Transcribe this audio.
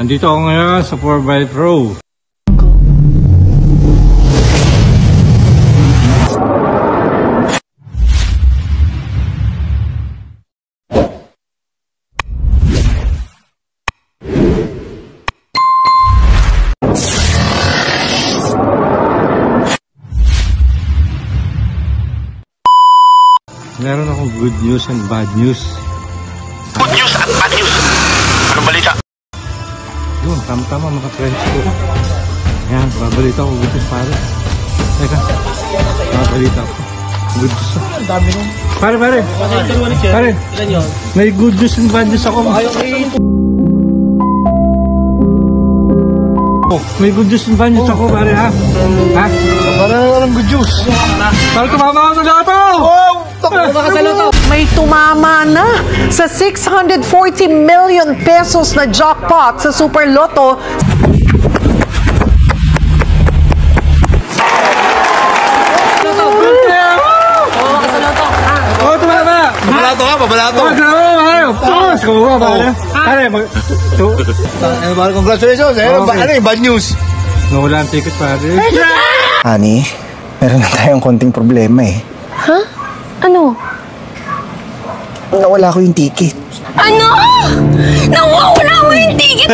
Andito ako ngayon sa 4x Pro. Meron akong good news and bad news. Good news at bad news. Anong balita? Yun, tama-tama mga friends ko. Yan, babalita ko good news pare. Teka, babalita ko. Good news. Ang dami nun. Pare. Pare, may good news and bad news ako. May good news and bad news ako pare ha. Ha? Para walang good news. Para tumama ako sa lato! Wow! May tumama na sa 640 million pesos na jackpot sa Super Lotto. Oh, tumama! Babalato ka, babalato. Oh, tumama! Kuha pare. Pare, Congratulations. Ano yung bad news? nawala ang ticket pare. Honey, meron na tayong konting problema eh. Ha? Ano? Nawala ko yung ticket. Ano? Nawawala mo yung ticket?